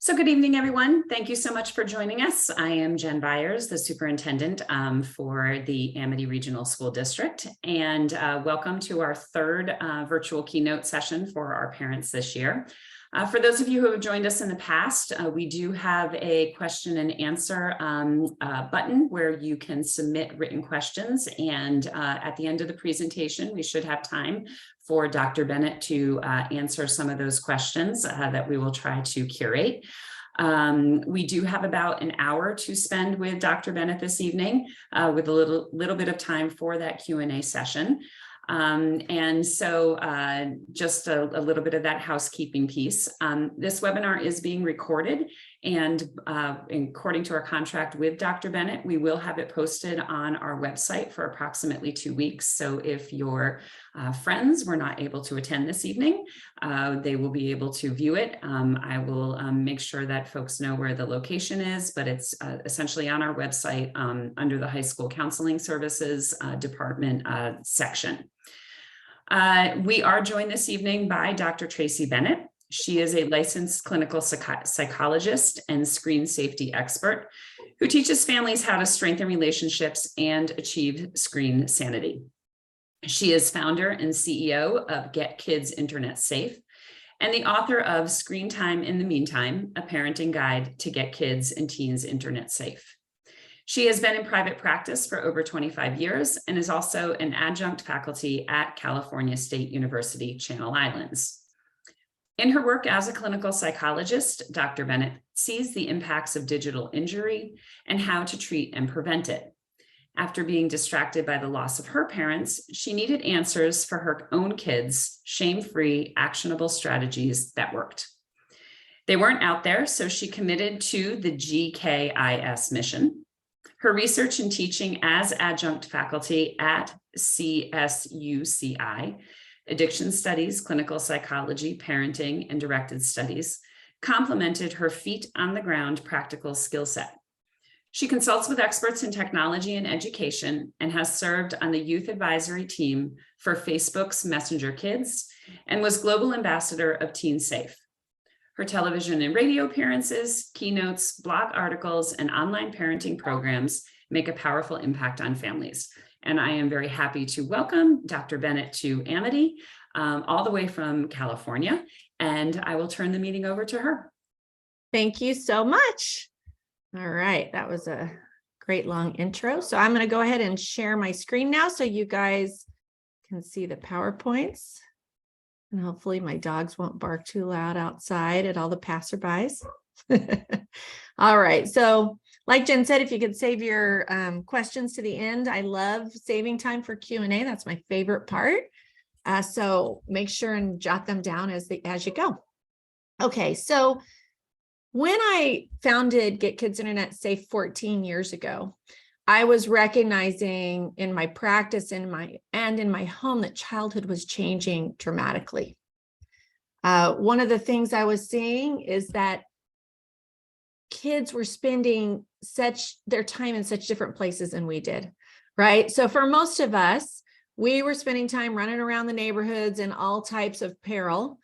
So good evening, everyone. Thank you so much for joining us. I am Jen Byers, the superintendent for the Amity Regional School District, and welcome to our third virtual keynote session for our parents this year. For those of you who have joined us in the past, we do have a question and answer button where you can submit written questions, and at the end of the presentation, we should have time for Dr. Bennett to answer some of those questions that we will try to curate. We do have about an hour to spend with Dr. Bennett this evening with a little bit of time for that Q&A session. And so just a little bit of that housekeeping piece. This webinar is being recorded, and according to our contract with Dr. Bennett, we will have it posted on our website for approximately 2 weeks. So if your friends were not able to attend this evening, they will be able to view it. I will make sure that folks know where the location is, but it's essentially on our website under the High School Counseling Services Department section. We are joined this evening by Dr. Tracy Bennett. She is a licensed clinical psychologist and screen safety expert who teaches families how to strengthen relationships and achieve screen sanity. She is founder and CEO of Get Kids Internet Safe and the author of Screen Time in the Meantime, a parenting guide to get kids and teens internet safe. She has been in private practice for over 25 years and is also an adjunct faculty at California State University, Channel Islands. In her work as a clinical psychologist, Dr. Bennett sees the impacts of digital injury and how to treat and prevent it. After being distracted by the loss of her parents, she needed answers for her own kids, shame-free, actionable strategies that worked. They weren't out there, so she committed to the GKIS mission. Her research and teaching as adjunct faculty at CSUCI, Addiction Studies, Clinical Psychology, Parenting, and Directed Studies, complemented her feet-on-the-ground practical skill set. She consults with experts in technology and education and has served on the youth advisory team for Facebook's Messenger Kids and was global ambassador of Teen Safe. Her television and radio appearances, keynotes, blog articles, and online parenting programs make a powerful impact on families. And I am very happy to welcome Dr. Bennett to Amity, all the way from California, and I will turn the meeting over to her. Thank you so much. All right, that was a great long intro. So I'm going to go ahead and share my screen now so you guys can see the PowerPoints. And hopefully my dogs won't bark too loud outside at all the passerbys. All right, so like Jen said, if you could save your questions to the end, I love saving time for Q&A. That's my favorite part. So make sure and jot them down as you go. Okay, so when I founded Get Kids Internet Safe 14 years ago, I was recognizing in my practice and in my home that childhood was changing dramatically. One of the things I was seeing is that kids were spending their time in such different places than we did, right? So for most of us, we were spending time running around the neighborhoods in all types of peril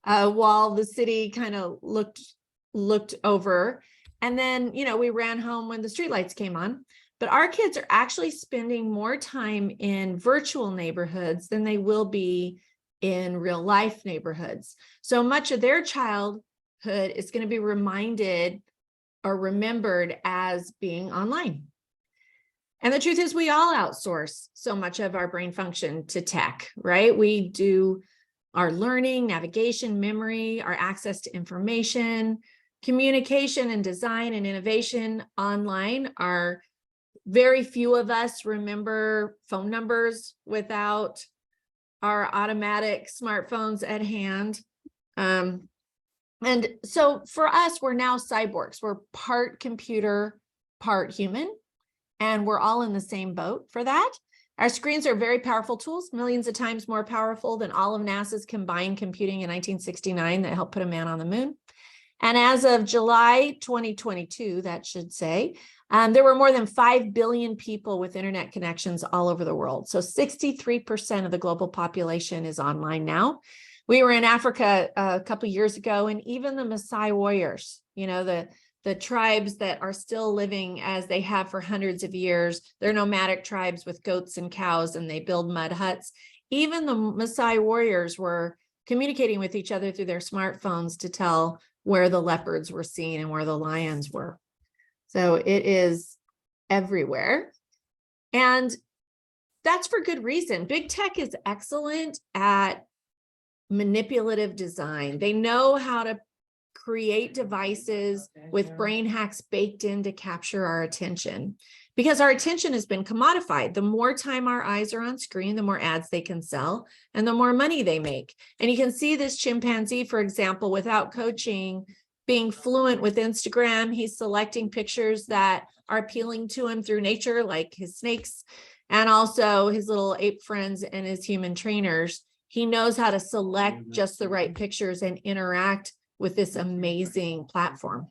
while the city kind of looked over. And then, we ran home when the streetlights came on. But our kids are actually spending more time in virtual neighborhoods than they will be in real life neighborhoods. So much of their childhood is going to be reminded or remembered as being online. And the truth is we all outsource so much of our brain function to tech, right? We do our learning, navigation, memory, our access to information, communication and design and innovation online. Are very few of us remember phone numbers without our automatic smartphones at hand. And so for us, we're now cyborgs. We're part computer, part human, and we're all in the same boat for that. Our screens are very powerful tools, millions of times more powerful than all of NASA's combined computing in 1969 that helped put a man on the moon. And as of July 2022, that should say, there were more than 5 billion people with internet connections all over the world. So 63% of the global population is online now. We were in Africa a couple of years ago, and even the Maasai warriors, the tribes that are still living as they have for hundreds of years. They're nomadic tribes with goats and cows, and they build mud huts. Even the Maasai warriors were communicating with each other through their smartphones to tell where the leopards were seen and where the lions were. So it is everywhere. And that's for good reason. Big tech is excellent at manipulative design. They know how to create devices with brain hacks baked in to capture our attention, because our attention has been commodified. The more time our eyes are on screen, the more ads they can sell and the more money they make. And you can see this chimpanzee, for example, without coaching, being fluent with Instagram. He's selecting pictures that are appealing to him through nature, like his snakes, and also his little ape friends and his human trainers. He knows how to select just the right pictures and interact with this amazing platform.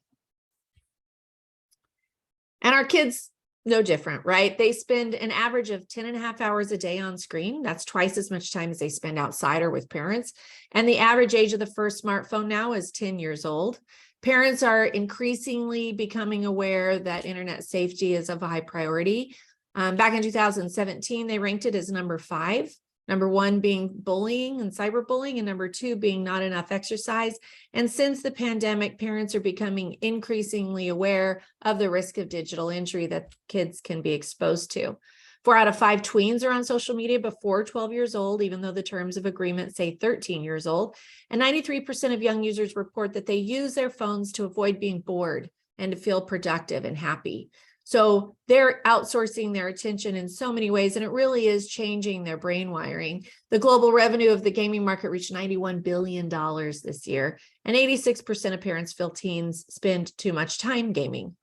And our kids, no different, right? They spend an average of 10.5 hours a day on screen. That's twice as much time as they spend outside or with parents. And the average age of the first smartphone now is 10 years old. Parents are increasingly becoming aware that internet safety is of a high priority. Back in 2017, they ranked it as number 5. Number 1 being bullying and cyberbullying, and number 2 being not enough exercise. And since the pandemic, parents are becoming increasingly aware of the risk of digital injury that kids can be exposed to. 4 out of 5 tweens are on social media before 12 years old, even though the terms of agreement say 13 years old. And 93% of young users report that they use their phones to avoid being bored and to feel productive and happy. So they're outsourcing their attention in so many ways, and it really is changing their brain wiring. The global revenue of the gaming market reached $91 billion this year, and 86% of parents feel teens spend too much time gaming.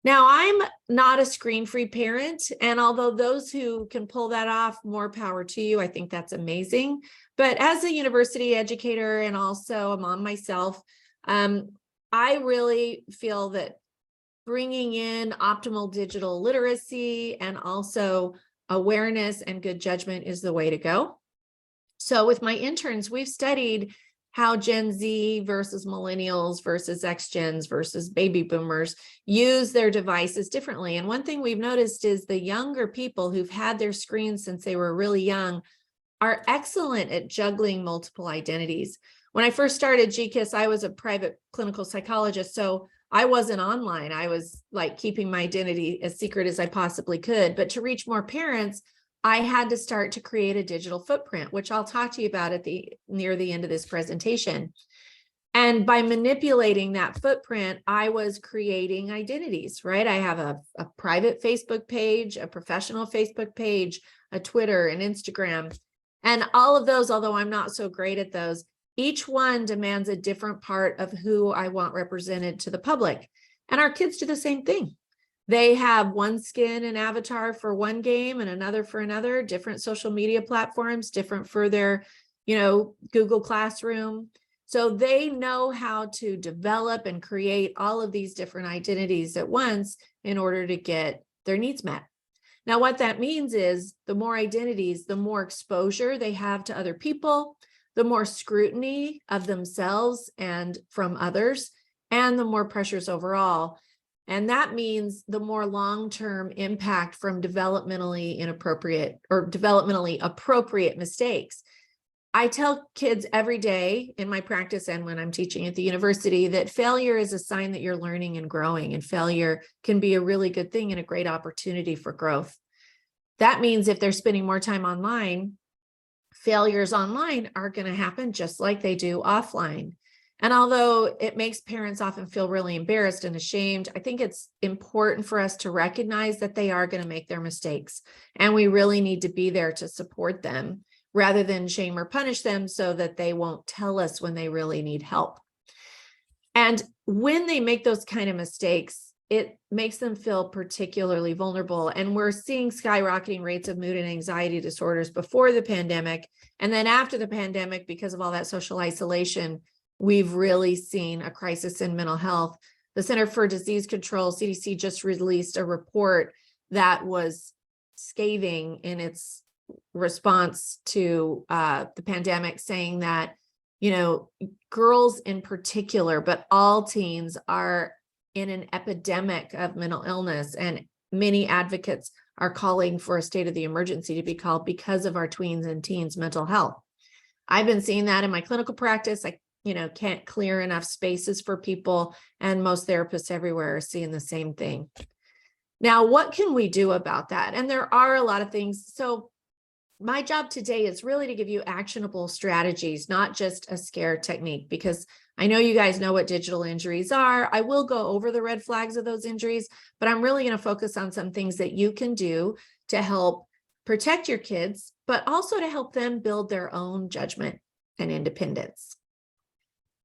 Now, I'm not a screen-free parent, and although those who can pull that off, more power to you, I think that's amazing. But as a university educator and also a mom myself, I really feel that bringing in optimal digital literacy and also awareness and good judgment is the way to go. So with my interns, we've studied how Gen Z versus millennials versus X-Gens versus baby boomers use their devices differently. And one thing we've noticed is the younger people who've had their screens since they were really young are excellent at juggling multiple identities. When I first started GKIS, I was a private clinical psychologist, so I wasn't online. I was like keeping my identity as secret as I possibly could. But to reach more parents, I had to start to create a digital footprint, which I'll talk to you about at near the end of this presentation. And by manipulating that footprint, I was creating identities, right? I have a private Facebook page, a professional Facebook page, a Twitter, and Instagram. And all of those, although I'm not so great at those, each one demands a different part of who I want represented to the public. And our kids do the same thing. They have one skin and avatar for one game and another for another, different social media platforms, different for their, Google Classroom. So they know how to develop and create all of these different identities at once in order to get their needs met. Now, what that means is the more identities, the more exposure they have to other people, the more scrutiny of themselves and from others, and the more pressures overall. And that means the more long-term impact from developmentally inappropriate or developmentally appropriate mistakes. I tell kids every day in my practice and when I'm teaching at the university that failure is a sign that you're learning and growing, and failure can be a really good thing and a great opportunity for growth. That means if they're spending more time online, failures online are going to happen just like they do offline. And although it makes parents often feel really embarrassed and ashamed, I think it's important for us to recognize that they are going to make their mistakes. And we really need to be there to support them rather than shame or punish them so that they won't tell us when they really need help. And when they make those kind of mistakes, it makes them feel particularly vulnerable. And we're seeing skyrocketing rates of mood and anxiety disorders before the pandemic. And then after the pandemic, because of all that social isolation, we've really seen a crisis in mental health. The Center for Disease Control, CDC, just released a report that was scathing in its response to the pandemic, saying that girls in particular, but all teens are in an epidemic of mental illness, and many advocates are calling for a state of the emergency to be called because of our tweens and teens mental health. I've been seeing that in my clinical practice. I can't clear enough spaces for people, and most therapists everywhere are seeing the same thing. Now, what can we do about that? And there are a lot of things. So my job today is really to give you actionable strategies, not just a scare technique, because I know you guys know what digital injuries are. I will go over the red flags of those injuries, but I'm really going to focus on some things that you can do to help protect your kids, but also to help them build their own judgment and independence.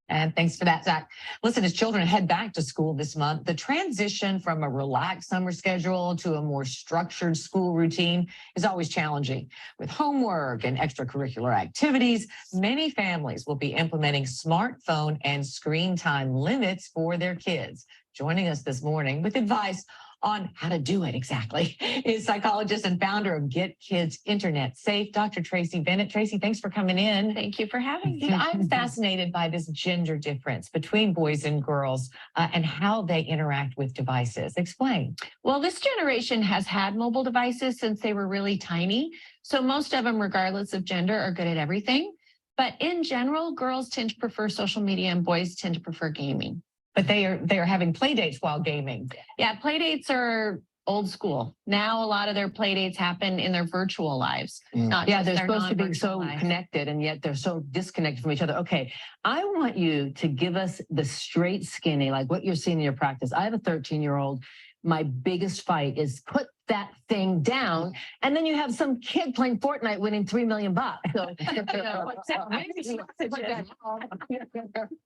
And thanks for that, Zach. Listen, as children head back to school this month, the transition from a relaxed summer schedule to a more structured school routine is always challenging. With homework and extracurricular activities, many families will be implementing smartphone and screen time limits for their kids. Joining us this morning with advice on how to do it exactly is psychologist and founder of Get Kids Internet Safe, Dr. Tracy Bennett. Tracy, thanks for coming in. Thank you for having me. I'm fascinated by this gender difference between boys and girls and how they interact with devices. Explain. Well, this generation has had mobile devices since they were really tiny. So most of them, regardless of gender, are good at everything. But in general, girls tend to prefer social media and boys tend to prefer gaming. But they are having play dates while gaming. Yeah, play dates are old school. Now a lot of their play dates happen in their virtual lives. Yeah, they're supposed to be so connected, and yet they're so disconnected from each other. Okay, I want you to give us the straight skinny, like what you're seeing in your practice. I have a 13-year-old. My biggest fight is put that thing down, and then you have some kid playing Fortnite winning $3 million. So,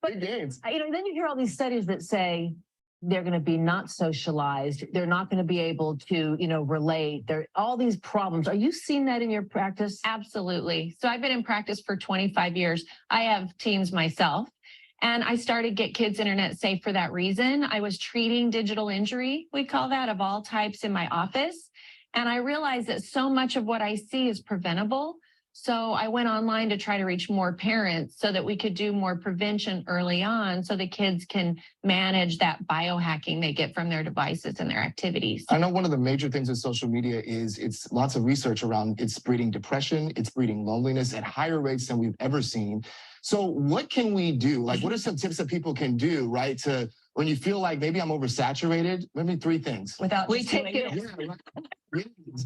but then you hear all these studies that say they're going to be not socialized. They're not going to be able to, relate. There are all these problems. Are you seeing that in your practice? Absolutely. So I've been in practice for 25 years. I have teens myself. And I started Get Kids Internet Safe for that reason. I was treating digital injury, we call that, of all types in my office. And I realized that so much of what I see is preventable. So I went online to try to reach more parents so that we could do more prevention early on so the kids can manage that biohacking they get from their devices and their activities. I know one of the major things with social media is it's lots of research around it's breeding depression, it's breeding loneliness at higher rates than we've ever seen. So what can we do? Like, what are some tips that people can do, right, to when you feel like maybe I'm oversaturated? Maybe 3 things. Without we take it.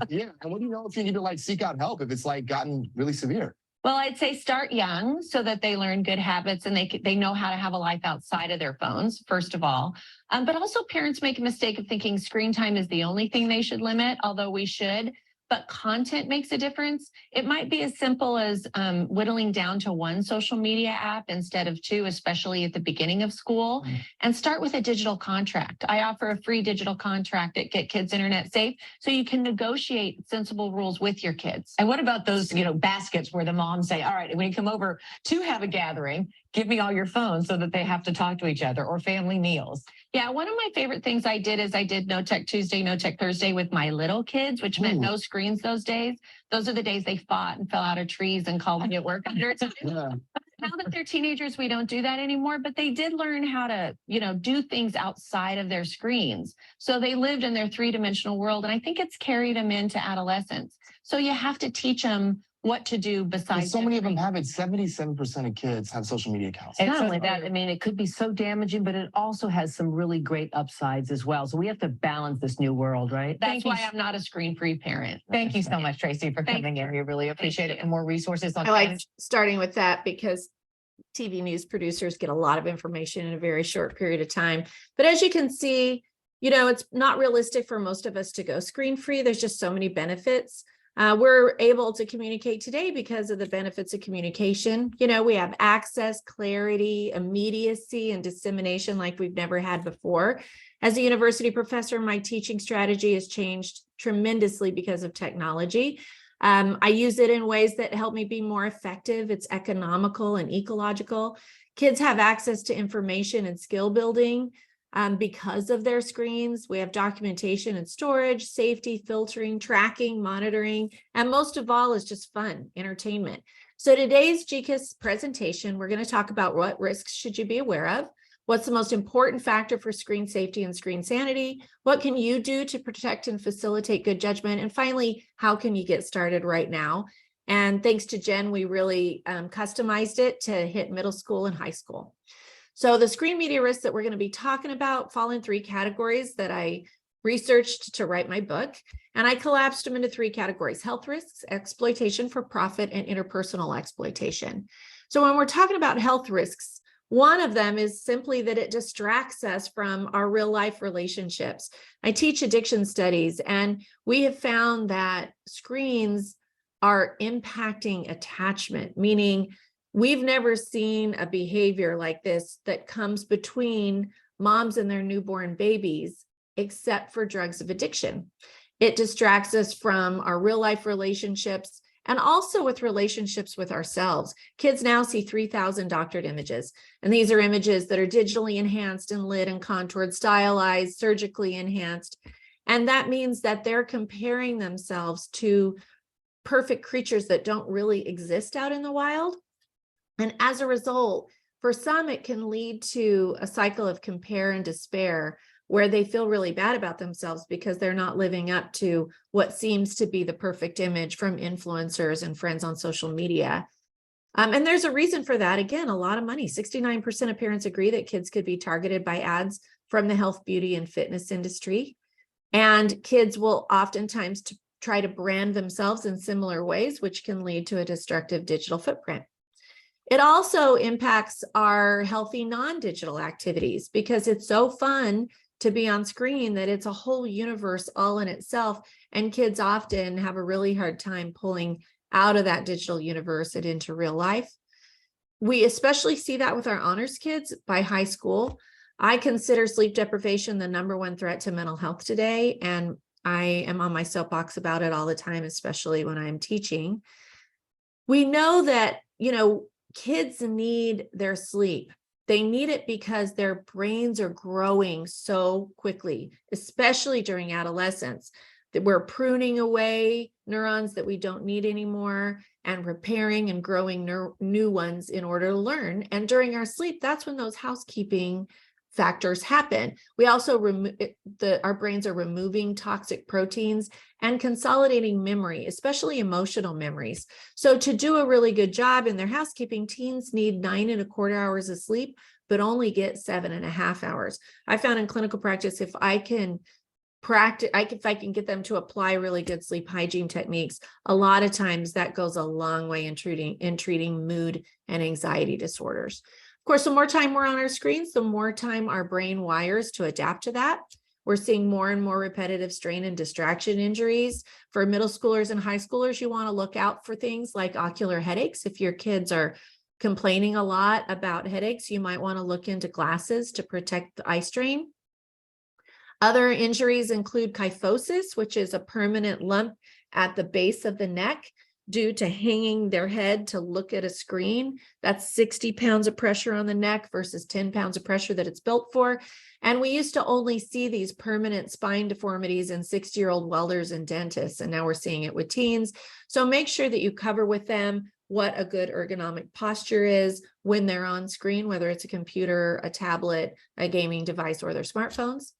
Yeah. And what do you know if you need to seek out help if it's gotten really severe? Well, I'd say start young so that they learn good habits and they know how to have a life outside of their phones, first of all. But also parents make a mistake of thinking screen time is the only thing they should limit, although we should. But content makes a difference. It might be as simple as whittling down to 1 social media app instead of 2, especially at the beginning of school, and start with a digital contract. I offer a free digital contract at Get Kids Internet Safe, so you can negotiate sensible rules with your kids. And what about those, baskets where the moms say, all right, when you come over to have a gathering, give me all your phones so that they have to talk to each other, or family meals. Yeah, one of my favorite things I did is I did No Tech Tuesday, No Tech Thursday with my little kids, which meant no screens those days. Those are the days they fought and fell out of trees and called me at work under time. Yeah. Now that they're teenagers, we don't do that anymore, but they did learn how to, do things outside of their screens. So they lived in their 3-dimensional world, and I think it's carried them into adolescence. So you have to teach them what to do besides. And so many of them have it. 77% of kids have social media accounts. And not only that, it could be so damaging, but it also has some really great upsides as well. So we have to balance this new world, right? That's why I'm not a screen-free parent. Thank you so much, Tracy, for coming in. We really appreciate it. And more resources on. I like starting with that because TV news producers get a lot of information in a very short period of time. But as you can see, it's not realistic for most of us to go screen-free. There's just so many benefits. We're able to communicate today because of the benefits of communication. We have access, clarity, immediacy, and dissemination like we've never had before. As a university professor, my teaching strategy has changed tremendously because of technology. I use it in ways that help me be more effective. It's economical and ecological. Kids have access to information and skill building because of their screens. We have documentation and storage, safety, filtering, tracking, monitoring, and most of all is just fun, entertainment. So today's GCAS presentation, we're going to talk about what risks should you be aware of, what's the most important factor for screen safety and screen sanity, what can you do to protect and facilitate good judgment, and finally, how can you get started right now? And thanks to Jen, we really customized it to hit middle school and high school. So the screen media risks that we're going to be talking about fall in 3 categories that I researched to write my book. And I collapsed them into 3 categories: health risks, exploitation for profit, and interpersonal exploitation. So when we're talking about health risks, one of them is simply that it distracts us from our real life relationships. I teach addiction studies, and we have found that screens are impacting attachment, meaning we've never seen a behavior like this that comes between moms and their newborn babies, except for drugs of addiction. It distracts us from our real life relationships and also with relationships with ourselves. Kids now see 3,000 doctored images, and these are images that are digitally enhanced and lit and contoured, stylized, surgically enhanced. And that means that they're comparing themselves to perfect creatures that don't really exist out in the wild. And as a result, for some, it can lead to a cycle of compare and despair where they feel really bad about themselves because they're not living up to what seems to be the perfect image from influencers and friends on social media. And there's a reason for that. Again, a lot of money. 69% of parents agree that kids could be targeted by ads from the health, beauty, and fitness industry. And kids will oftentimes try to brand themselves in similar ways, which can lead to a destructive digital footprint. It also impacts our healthy non-digital activities because it's so fun to be on screen that it's a whole universe all in itself. And kids often have a really hard time pulling out of that digital universe and into real life. We especially see that with our honors kids by high school. I consider sleep deprivation the #1 threat to mental health today. And I am on my soapbox about it all the time, especially when I'm teaching. We know that, kids need their sleep. They need it because their brains are growing so quickly, especially during adolescence, that we're pruning away neurons that we don't need anymore and repairing and growing new ones in order to learn. And during our sleep, that's when those housekeeping factors happen. We also our brains are removing toxic proteins and consolidating memory, especially emotional memories. So to do a really good job in their housekeeping, teens need 9.25 hours of sleep, but only get 7.5 hours. I found in clinical practice, if I can get them to apply really good sleep hygiene techniques, a lot of times that goes a long way in treating mood and anxiety disorders. Of course, the more time we're on our screens, the more time our brain wires to adapt to that. We're seeing more and more repetitive strain and distraction injuries. For middle schoolers and high schoolers, you want to look out for things like ocular headaches. If your kids are complaining a lot about headaches, you might want to look into glasses to protect the eye strain. Other injuries include kyphosis, which is a permanent lump at the base of the neck due to hanging their head to look at a screen. That's 60 pounds of pressure on the neck versus 10 pounds of pressure that it's built for. And we used to only see these permanent spine deformities in 60-year-old welders and dentists, and now we're seeing it with teens. So make sure that you cover with them what a good ergonomic posture is when they're on screen, whether it's a computer, a tablet, a gaming device, or their smartphones.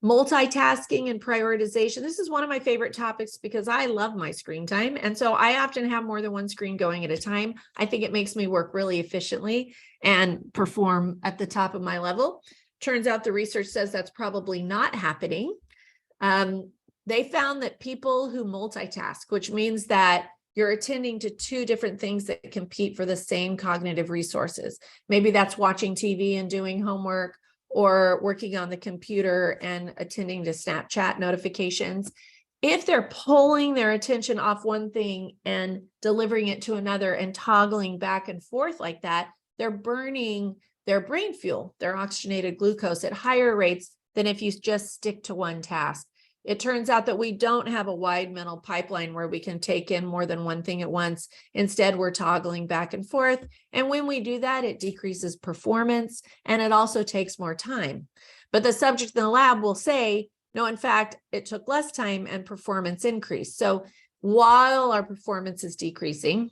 Multitasking and prioritization. This is one of my favorite topics because I love my screen time. And so I often have more than one screen going at a time. I think it makes me work really efficiently and perform at the top of my level. Turns out the research says that's probably not happening. They found that people who multitask, which means that you're attending to 2 different things that compete for the same cognitive resources. Maybe that's watching TV and doing homework, or working on the computer and attending to Snapchat notifications. If they're pulling their attention off one thing and delivering it to another and toggling back and forth like that, they're burning their brain fuel, their oxygenated glucose, at higher rates than if you just stick to one task. It turns out that we don't have a wide mental pipeline where we can take in more than one thing at once. Instead, we're toggling back and forth. And when we do that, it decreases performance and it also takes more time. But the subject in the lab will say, no, in fact, it took less time and performance increased. So while our performance is decreasing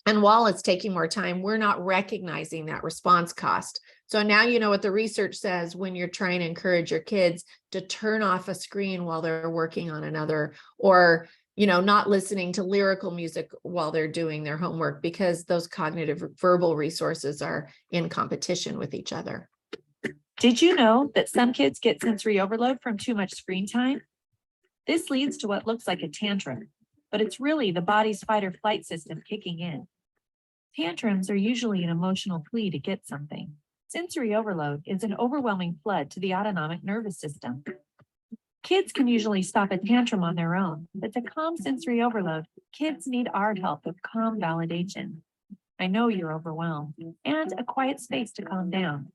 and while it's taking more time, we're not recognizing that response cost. So now you know what the research says when you're trying to encourage your kids to turn off a screen while they're working on another, or not listening to lyrical music while they're doing their homework, because those cognitive verbal resources are in competition with each other. Did you know that some kids get sensory overload from too much screen time? This leads to what looks like a tantrum, but it's really the body's fight or flight system kicking in. Tantrums are usually an emotional plea to get something. Sensory overload is an overwhelming flood to the autonomic nervous system. Kids can usually stop a tantrum on their own, but to calm sensory overload, kids need our help with calm validation. I know you're overwhelmed, and a quiet space to calm down.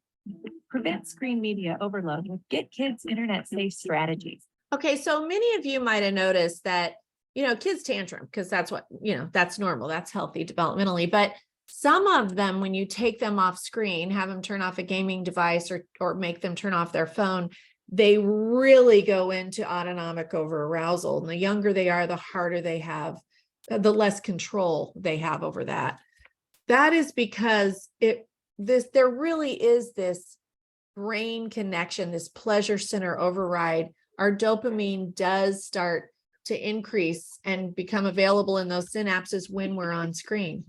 Prevent screen media overload with Get Kids Internet Safe strategies. Okay, so many of you might have noticed that, kids tantrum, because that's what, that's normal, that's healthy developmentally. But some of them, when you take them off screen, have them turn off a gaming device or make them turn off their phone, they really go into autonomic over-arousal. And the younger they are, the harder they have, the less control they have over that. That is because there really is this brain connection, this pleasure center override. Our dopamine does start to increase and become available in those synapses when we're on screen.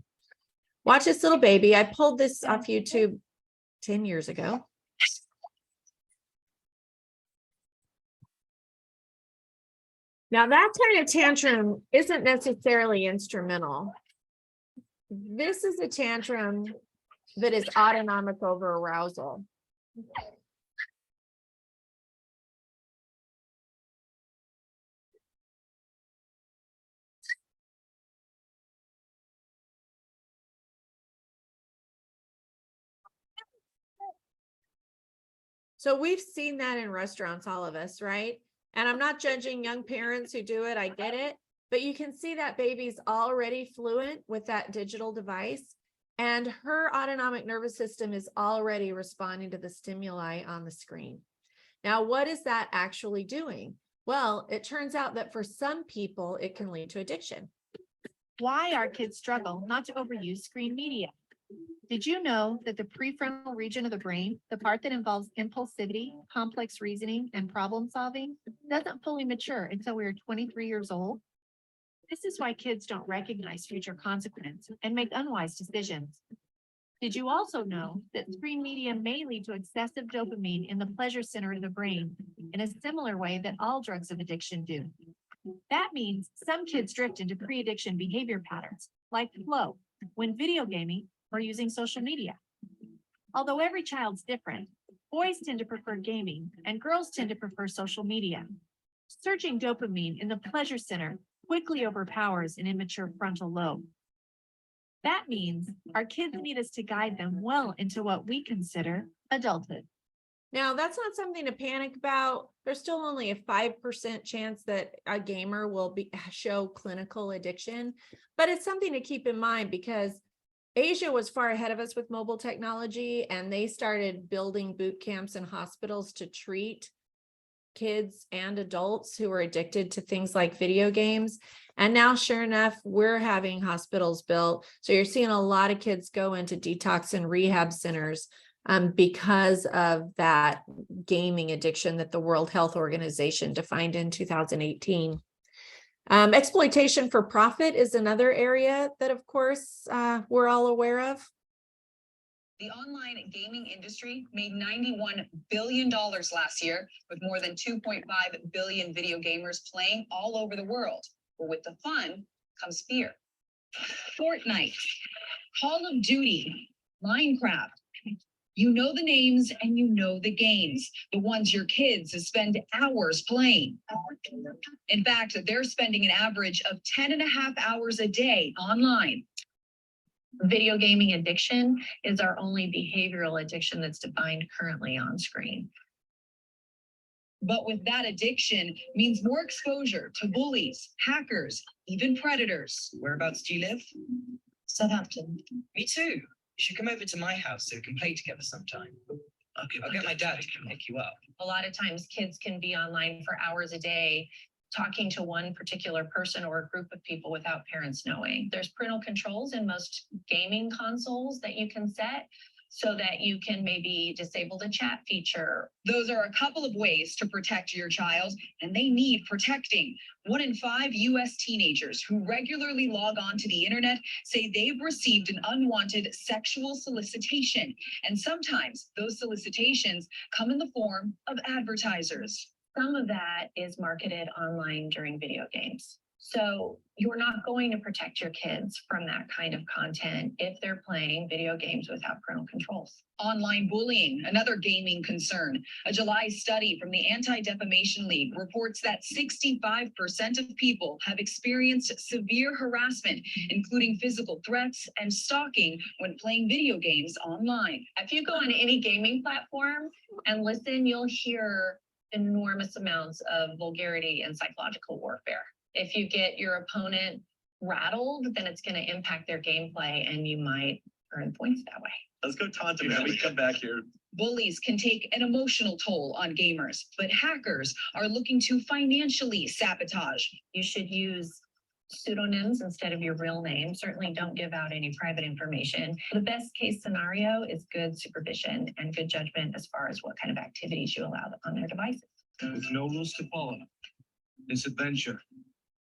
Watch this little baby. I pulled this off YouTube 10 years ago. Now that kind of tantrum isn't necessarily instrumental. This is a tantrum that is autonomic over arousal. So we've seen that in restaurants, all of us, right? And I'm not judging young parents who do it, I get it, but you can see that baby's already fluent with that digital device, and her autonomic nervous system is already responding to the stimuli on the screen. Now, what is that actually doing? Well, it turns out that for some people, it can lead to addiction. Why our kids struggle not to overuse screen media. Did you know that the prefrontal region of the brain, the part that involves impulsivity, complex reasoning, and problem solving, doesn't fully mature until we are 23 years old? This is why kids don't recognize future consequences and make unwise decisions. Did you also know that screen media may lead to excessive dopamine in the pleasure center of the brain in a similar way that all drugs of addiction do? That means some kids drift into pre-addiction behavior patterns, like flow, when video gaming or using social media. Although every child's different, boys tend to prefer gaming and girls tend to prefer social media. Surging dopamine in the pleasure center quickly overpowers an immature frontal lobe. That means our kids need us to guide them well into what we consider adulthood. Now, that's not something to panic about. There's still only a 5% chance that a gamer will show clinical addiction, but it's something to keep in mind because Asia was far ahead of us with mobile technology, and they started building boot camps and hospitals to treat kids and adults who are addicted to things like video games. And now, sure enough, we're having hospitals built. So you're seeing a lot of kids go into detox and rehab centers because of that gaming addiction that the World Health Organization defined in 2018. Exploitation for profit is another area that, of course, we're all aware of. The online gaming industry made $91 billion last year, with more than 2.5 billion video gamers playing all over the world. But with the fun comes fear. Fortnite, Call of Duty, Minecraft. You know the names and you know the games, the ones your kids spend hours playing. In fact, they're spending an average of 10.5 hours a day online. Video gaming addiction is our only behavioral addiction that's defined currently on screen. But with that addiction means more exposure to bullies, hackers, even predators. Whereabouts do you live? Southampton. Me too. You should come over to my house so we can play together sometime. Okay, I'll get my dad to come pick you up. A lot of times kids can be online for hours a day talking to one particular person or a group of people without parents knowing. There's parental controls in most gaming consoles that you can set so that you can maybe disable the chat feature. Those are a couple of ways to protect your child, and they need protecting. 1 in 5 US teenagers who regularly log on to the internet say they've received an unwanted sexual solicitation. And sometimes those solicitations come in the form of advertisers. Some of that is marketed online during video games. So you're not going to protect your kids from that kind of content if they're playing video games without parental controls. Online bullying, another gaming concern. A July study from the Anti-Defamation League reports that 65% of people have experienced severe harassment, including physical threats and stalking when playing video games online. If you go on any gaming platform and listen, you'll hear enormous amounts of vulgarity and psychological warfare. If you get your opponent rattled, then it's going to impact their gameplay and you might earn points that way. Let's go taunt them when we come back here. Bullies can take an emotional toll on gamers, but hackers are looking to financially sabotage. You should use pseudonyms instead of your real name. Certainly don't give out any private information. The best case scenario is good supervision and good judgment as far as what kind of activities you allow on their devices. With no rules to follow. It's adventure.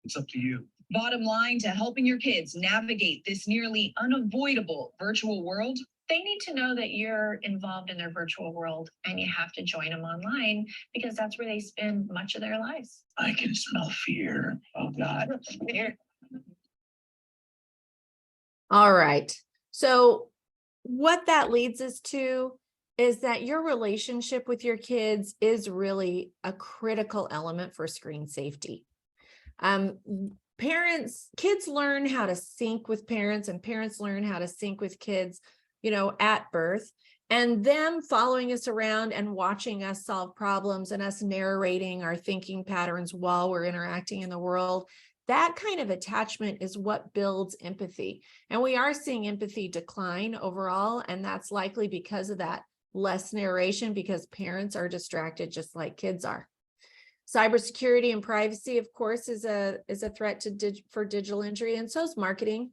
It's up to you. Bottom line to helping your kids navigate this nearly unavoidable virtual world. They need to know that you're involved in their virtual world and you have to join them online because that's where they spend much of their lives. I can smell fear. Oh God. All right. So what that leads us to is that your relationship with your kids is really a critical element for screen safety. Kids learn how to sync with parents and parents learn how to sync with kids, at birth, and them following us around and watching us solve problems and us narrating our thinking patterns while we're interacting in the world. That kind of attachment is what builds empathy. And we are seeing empathy decline overall, and that's likely because of that less narration because parents are distracted just like kids are. Cybersecurity and privacy, of course, is a threat for digital injury, and so is marketing.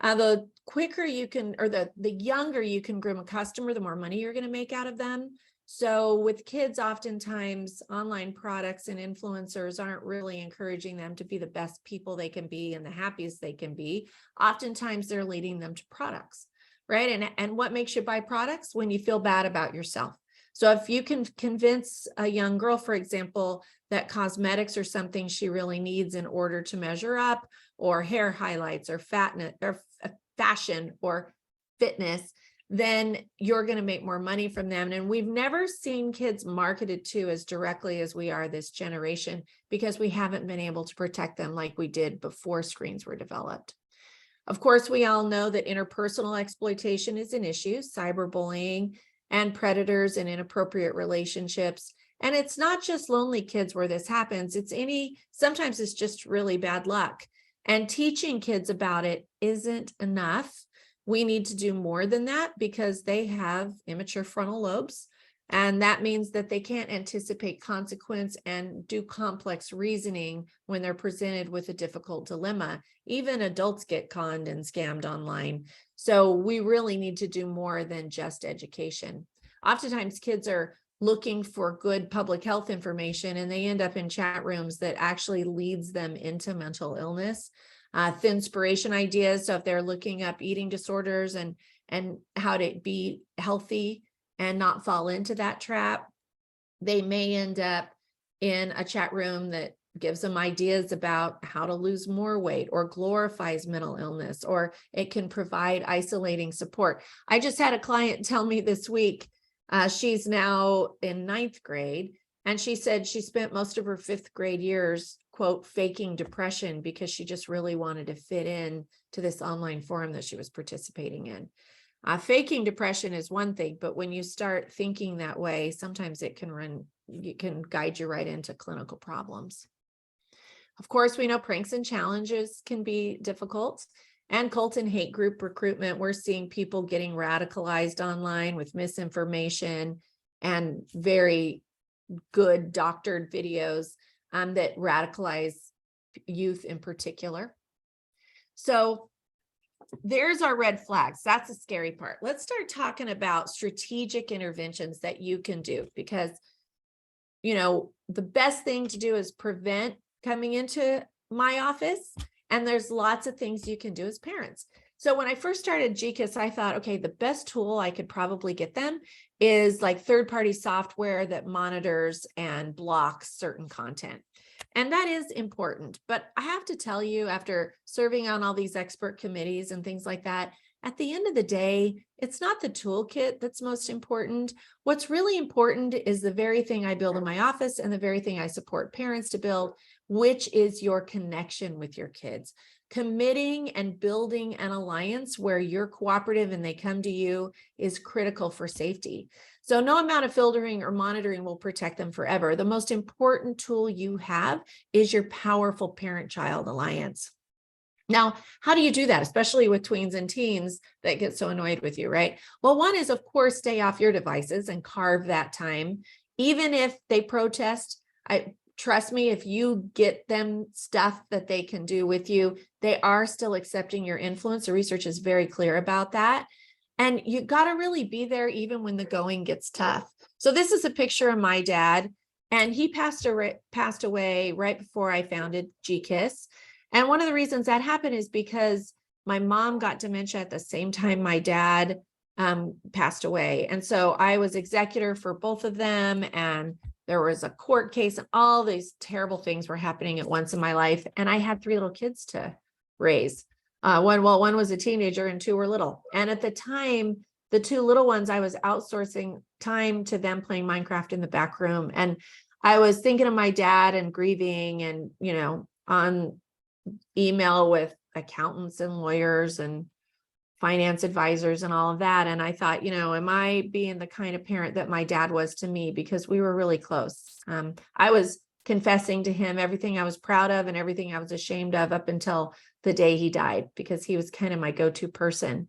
The quicker you can, or the younger you can groom a customer, the more money you're going to make out of them. So with kids, oftentimes online products and influencers aren't really encouraging them to be the best people they can be and the happiest they can be. Oftentimes they're leading them to products, right? And what makes you buy products? When you feel bad about yourself. So if you can convince a young girl, for example, that cosmetics are something she really needs in order to measure up, or hair highlights, or fatness, or fashion, or fitness, then you're going to make more money from them. And we've never seen kids marketed to as directly as we are this generation because we haven't been able to protect them like we did before screens were developed. Of course, we all know that interpersonal exploitation is an issue, cyberbullying, and predators and inappropriate relationships. And it's not just lonely kids where this happens. Sometimes it's just really bad luck. And teaching kids about it isn't enough. We need to do more than that because they have immature frontal lobes. And that means that they can't anticipate consequence and do complex reasoning when they're presented with a difficult dilemma. Even adults get conned and scammed online. So we really need to do more than just education. Oftentimes kids are looking for good public health information and they end up in chat rooms that actually leads them into mental illness. Thinspiration ideas. So if they're looking up eating disorders and how to be healthy and not fall into that trap, they may end up in a chat room that gives them ideas about how to lose more weight or glorifies mental illness, or it can provide isolating support. I just had a client tell me this week, she's now in 9th grade, and she said she spent most of her 5th grade years, quote, faking depression because she just really wanted to fit in to this online forum that she was participating in. Faking depression is one thing, but when you start thinking that way, sometimes it can guide you right into clinical problems. Of course, we know pranks and challenges can be difficult, and cult and hate group recruitment. We're seeing people getting radicalized online with misinformation and very good doctored videos that radicalize youth in particular. So there's our red flags. That's the scary part. Let's start talking about strategic interventions that you can do, because, you know, the best thing to do is prevent coming into my office. And there's lots of things you can do as parents. So when I first started GKIS, I thought, okay, the best tool I could probably get them is like third-party software that monitors and blocks certain content. And that is important. But I have to tell you, after serving on all these expert committees and things like that, at the end of the day, it's not the toolkit that's most important. What's really important is the very thing I build in my office and the very thing I support parents to build, which is your connection with your kids. Committing and building an alliance where you're cooperative and they come to you is critical for safety. So no amount of filtering or monitoring will protect them forever. The most important tool you have is your powerful parent-child alliance. Now, how do you do that, especially with tweens and teens that get so annoyed with you, right? Well, one is, of course, stay off your devices and carve that time. Even if they protest, trust me, if you get them stuff that they can do with you, they are still accepting your influence. The research is very clear about that. And you got to really be there even when the going gets tough. So this is a picture of my dad, and he passed away right before I founded GKIS. And one of the reasons that happened is because my mom got dementia at the same time my dad passed away. And so I was executor for both of them, and there was a court case, and all these terrible things were happening at once in my life. And I had 3 little kids to raise. One was a teenager and 2 were little. And at the time, the 2 little ones, I was outsourcing time to them playing Minecraft in the back room. And I was thinking of my dad and grieving, and, you know, on email with accountants and lawyers and finance advisors and all of that. And I thought, you know, am I being the kind of parent that my dad was to me? Because we were really close. I was confessing to him everything I was proud of and everything I was ashamed of up until the day he died, because he was kind of my go-to person.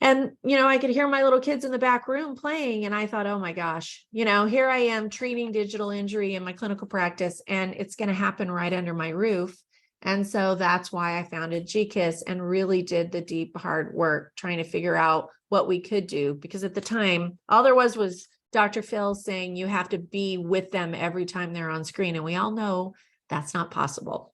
And, you know, I could hear my little kids in the back room playing, and I thought, oh my gosh, you know, here I am treating digital injury in my clinical practice, and it's going to happen right under my roof. And so that's why I founded GKIS and really did the deep, hard work trying to figure out what we could do. Because at the time, all there was Dr. Phil saying you have to be with them every time they're on screen. And we all know that's not possible.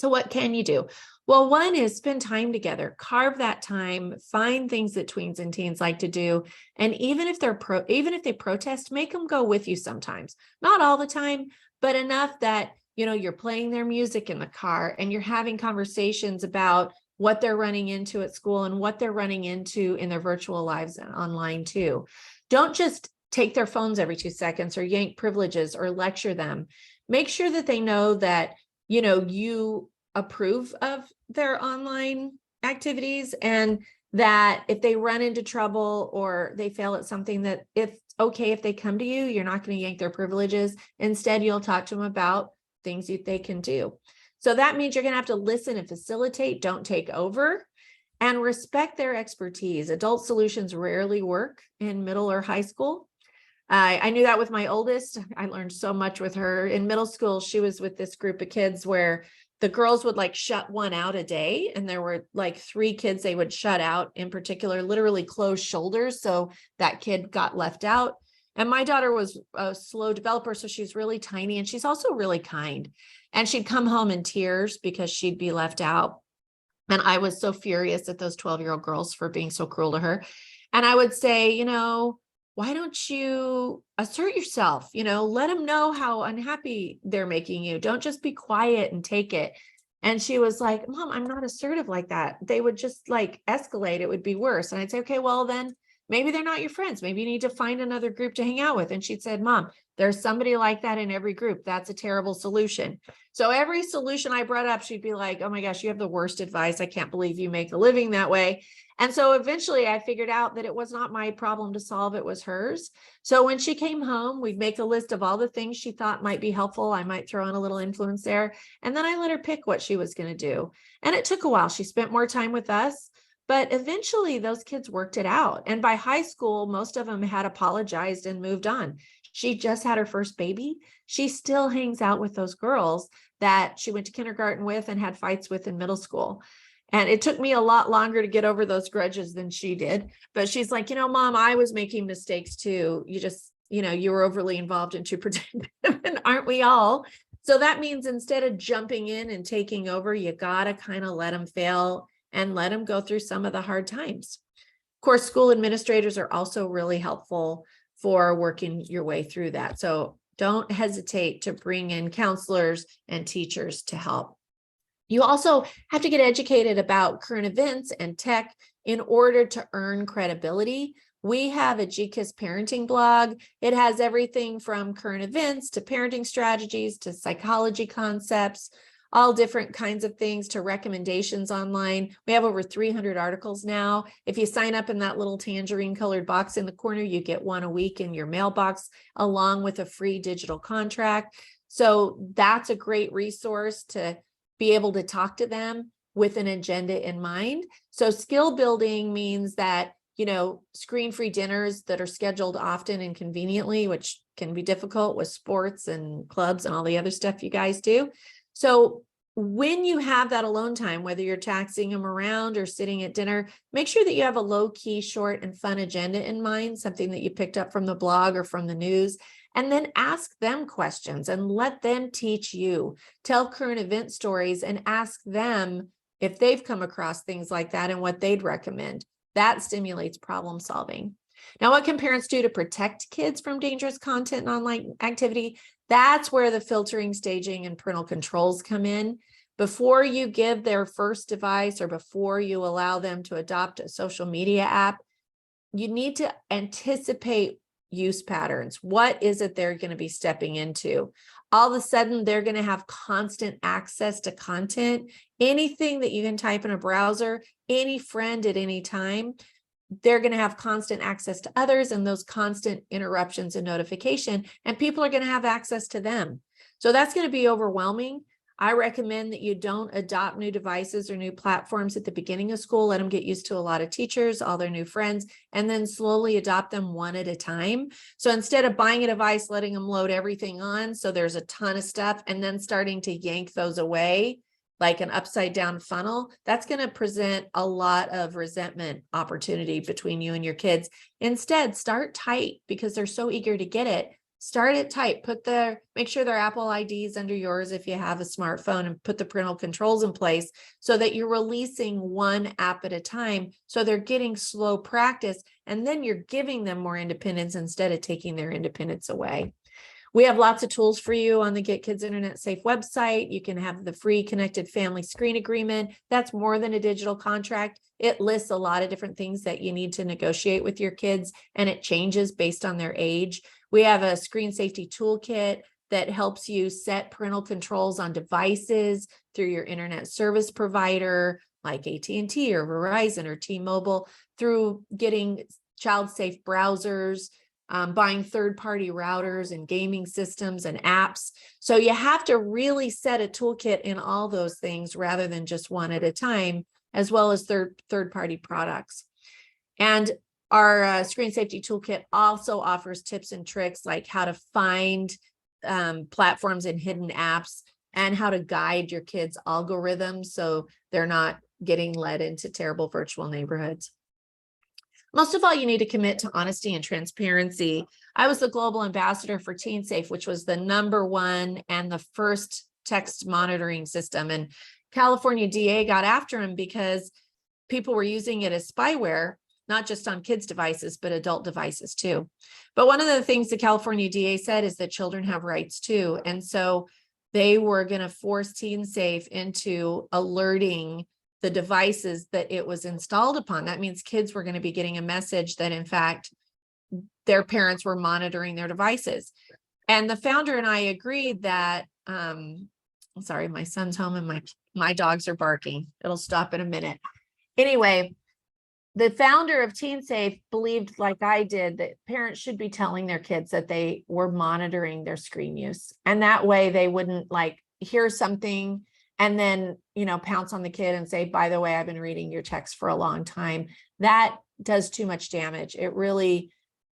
So what can you do? Well, one is spend time together, carve that time, find things that tweens and teens like to do. And even if they protest, make them go with you sometimes, not all the time, but enough that, you know, you're playing their music in the car and you're having conversations about what they're running into at school and what they're running into in their virtual lives and online too. Don't just take their phones every 2 seconds or yank privileges or lecture them. Make sure that they know that, you know, you approve of their online activities, and that if they run into trouble or they fail at something, that it's okay if they come to you, you're not going to yank their privileges. Instead, you'll talk to them about things they can do. So that means you're going to have to listen and facilitate, don't take over, and respect their expertise. Adult solutions rarely work in middle or high school. I knew that with my oldest. I learned so much with her. In middle school, she was with this group of kids where the girls would like shut one out a day. And there were like 3 kids they would shut out in particular, literally closed shoulders. So that kid got left out. And my daughter was a slow developer, so she's really tiny, and she's also really kind. And she'd come home in tears because she'd be left out. And I was so furious at those 12-year-old girls for being so cruel to her. And I would say, you know, why don't you assert yourself? You know, let them know how unhappy they're making you. Don't just be quiet and take it. And she was like, Mom, I'm not assertive like that. They would just like escalate. It would be worse. And I'd say, okay, well, then maybe they're not your friends. Maybe you need to find another group to hang out with. And she'd said, Mom, there's somebody like that in every group. That's a terrible solution. So every solution I brought up, she'd be like, oh my gosh, you have the worst advice. I can't believe you make a living that way. And so eventually I figured out that it was not my problem to solve. It was hers. So when she came home, we'd make a list of all the things she thought might be helpful. I might throw in a little influence there. And then I let her pick what she was going to do. And it took a while. She spent more time with us, But eventually those kids worked it out. And by high school, most of them had apologized and moved on. She just had her first baby. She still hangs out with those girls that she went to kindergarten with and had fights with in middle school. And it took me a lot longer to get over those grudges than she did. But she's like, Mom, I was making mistakes too. You just, you were overly involved and too protective, and aren't we all? So that means instead of jumping in and taking over, you got to kind of let them fail and let them go through some of the hard times. Of course, school administrators are also really helpful for working your way through that. So don't hesitate to bring in counselors and teachers to help. You also have to get educated about current events and tech in order to earn credibility. We have a GKIS parenting blog. It has everything from current events to parenting strategies to psychology concepts, all different kinds of things, to recommendations online. We have over 300 articles now. If you sign up in that little tangerine colored box in the corner, you get one a week in your mailbox along with a free digital contract. So that's a great resource to be able to talk to them with an agenda in mind. So skill building means that, screen-free dinners that are scheduled often and conveniently, which can be difficult with sports and clubs and all the other stuff you guys do. So when you have that alone time, whether you're taxiing them around or sitting at dinner, make sure that you have a low-key, short, and fun agenda in mind, something that you picked up from the blog or from the news. And then ask them questions and let them teach you. Tell current event stories and ask them if they've come across things like that and what they'd recommend. That stimulates problem solving. Now, what can parents do to protect kids from dangerous content and online activity? That's where the filtering, staging, and parental controls come in. Before you give their first device or before you allow them to adopt a social media app, you need to anticipate use patterns. What is it they're going to be stepping into? All of a sudden, they're going to have constant access to content. Anything that you can type in a browser, any friend at any time, they're going to have constant access to others and those constant interruptions and notification, and people are going to have access to them. So that's going to be overwhelming. I recommend that you don't adopt new devices or new platforms at the beginning of school. Let them get used to a lot of teachers, all their new friends, and then slowly adopt them one at a time. So instead of buying a device, letting them load everything on, so there's a ton of stuff, and then starting to yank those away like an upside down funnel, that's going to present a lot of resentment opportunity between you and your kids. Instead, start tight because they're so eager to get it. Start it tight, make sure their Apple ID is under yours if you have a smartphone, and put the parental controls in place so that you're releasing one app at a time. So they're getting slow practice, and then you're giving them more independence instead of taking their independence away. We have lots of tools for you on the Get Kids Internet Safe website. You can have the free connected family screen agreement. That's more than a digital contract. It lists a lot of different things that you need to negotiate with your kids, and it changes based on their age. We have a screen safety toolkit that helps you set parental controls on devices through your internet service provider like AT&T or Verizon or T-Mobile, through getting child-safe browsers, buying third-party routers and gaming systems and apps. So you have to really set a toolkit in all those things rather than just one at a time, as well as third-party products. And our screen safety toolkit also offers tips and tricks like how to find platforms and hidden apps, and how to guide your kids' algorithms so they're not getting led into terrible virtual neighborhoods. Most of all, you need to commit to honesty and transparency. I was the global ambassador for TeenSafe, which was the #1 and the first text monitoring system. And California DA got after him because people were using it as spyware, not just on kids' devices, but adult devices too. But one of the things the California DA said is that children have rights too. And so they were going to force TeenSafe into alerting the devices that it was installed upon. That means kids were going to be getting a message that, in fact, their parents were monitoring their devices. And the founder and I agreed that, sorry, my son's home and my dogs are barking. It'll stop in a minute. Anyway, the founder of TeenSafe believed, like I did, that parents should be telling their kids that they were monitoring their screen use. And that way they wouldn't hear something and then, pounce on the kid and say, by the way, I've been reading your text for a long time. That does too much damage. It really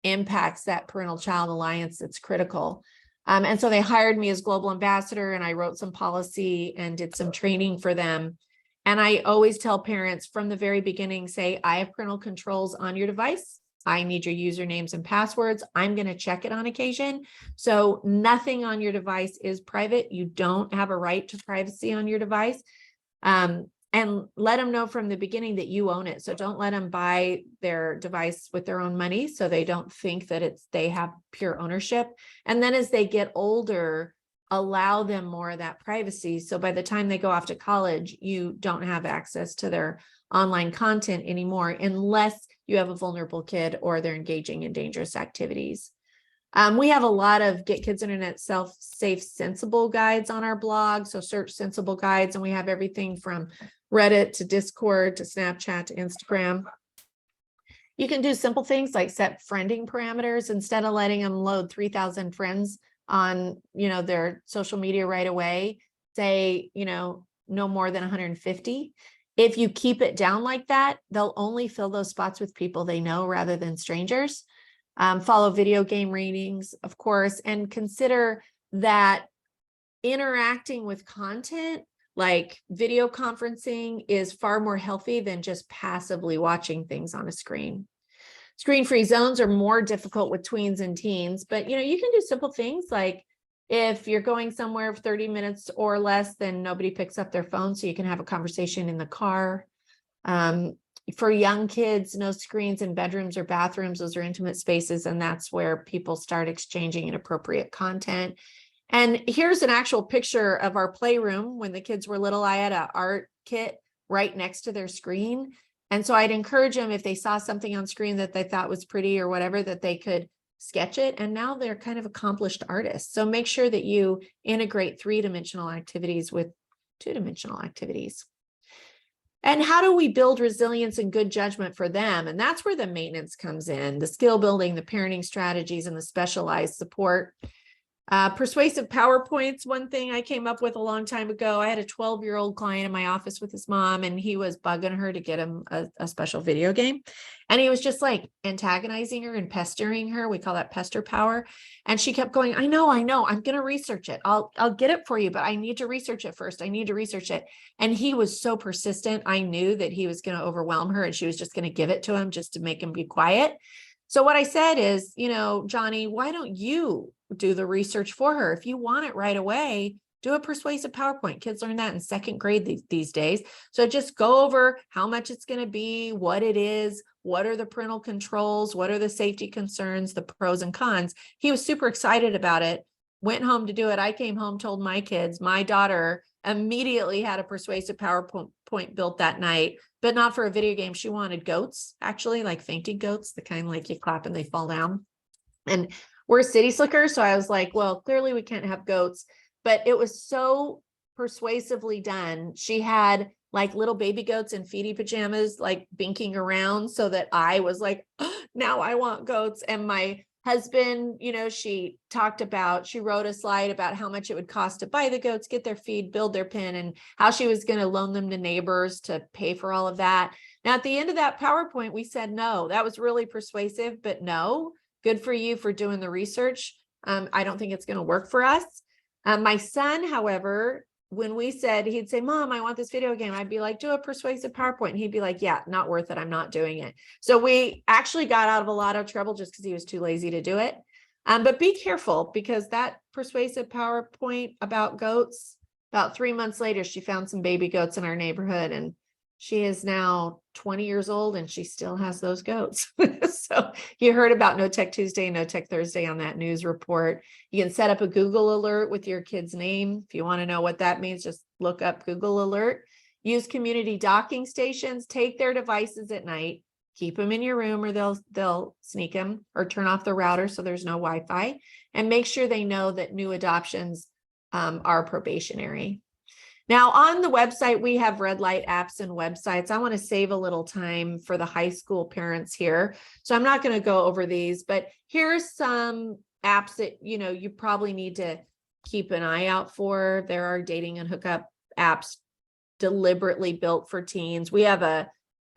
impacts that parental child alliance that's critical. And so they hired me as global ambassador, and I wrote some policy and did some training for them. And I always tell parents from the very beginning, say, I have parental controls on your device. I need your usernames and passwords. I'm going to check it on occasion. So nothing on your device is private. You don't have a right to privacy on your device. And let them know from the beginning that you own it. So don't let them buy their device with their own money, so they don't think that they have pure ownership. And then as they get older, allow them more of that privacy. So by the time they go off to college, you don't have access to their online content anymore, unless you have a vulnerable kid or they're engaging in dangerous activities. We have a lot of Get Kids Internet Safe Sensible guides on our blog. So search Sensible Guides, and we have everything from Reddit to Discord to Snapchat to Instagram. You can do simple things like set friending parameters instead of letting them load 3,000 friends on, their social media right away. Say, no more than 150. If you keep it down like that, they'll only fill those spots with people they know rather than strangers. Follow video game ratings, of course, and consider that interacting with content like video conferencing is far more healthy than just passively watching things on a screen. Screen-free zones are more difficult with tweens and teens, but you can do simple things like if you're going somewhere for 30 minutes or less, then nobody picks up their phone, so you can have a conversation in the car. For young kids, no screens in bedrooms or bathrooms. Those are intimate spaces, and that's where people start exchanging inappropriate content. And here's an actual picture of our playroom. When the kids were little, I had an art kit right next to their screen. And so I'd encourage them, if they saw something on screen that they thought was pretty or whatever, that they could sketch it. And now they're kind of accomplished artists. So make sure that you integrate 3-dimensional activities with 2-dimensional activities. And how do we build resilience and good judgment for them? And that's where the maintenance comes in, the skill building, the parenting strategies, and the specialized support. Persuasive PowerPoints, one thing I came up with a long time ago. I had a 12-year-old client in my office with his mom, and he was bugging her to get him a special video game. And he was just like antagonizing her and pestering her. We call that pester power. And she kept going, I know, I'm going to research it. I'll get it for you, but I need to research it first. I need to research it. And he was so persistent. I knew that he was going to overwhelm her, and she was just going to give it to him just to make him be quiet. So what I said is, Johnny, why don't you do the research for her? If you want it right away, do a persuasive PowerPoint. Kids learn that in 2nd grade these days. So just go over how much it's going to be, what it is, what are the parental controls, what are the safety concerns, the pros and cons. He was super excited about it, went home to do it. I came home, told my kids. My daughter immediately had a persuasive PowerPoint built that night, but not for a video game. She wanted goats, actually, like fainting goats, the kind like you clap and they fall down. And we're city slickers. So I was like, well, clearly we can't have goats, but it was so persuasively done. She had like little baby goats in feety pajamas, like binking around, so that I was like, oh, now I want goats. And my husband, she wrote a slide about how much it would cost to buy the goats, get their feed, build their pen, and how she was going to loan them to neighbors to pay for all of that. Now, at the end of that PowerPoint, we said, no, that was really persuasive, but no, good for you for doing the research. I don't think it's going to work for us. My son, however, when we said, he'd say, Mom, I want this video game. I'd be like, do a persuasive PowerPoint. And he'd be like, yeah, not worth it. I'm not doing it. So we actually got out of a lot of trouble just because he was too lazy to do it. But be careful, because that persuasive PowerPoint about goats, about 3 months later, she found some baby goats in our neighborhood, and she is now 20 years old and she still has those goats. So you heard about No Tech Tuesday, No Tech Thursday on that news report. You can set up a Google alert with your kid's name. If you want to know what that means, just look up Google alert. Use community docking stations. Take their devices at night. Keep them in your room, or they'll sneak them, or turn off the router so there's no Wi-Fi. And make sure they know that new adoptions are probationary. Now, on the website, we have red light apps and websites. I want to save a little time for the high school parents here, so I'm not going to go over these, but here's some apps that you probably need to keep an eye out for. There are dating and hookup apps deliberately built for teens. We have a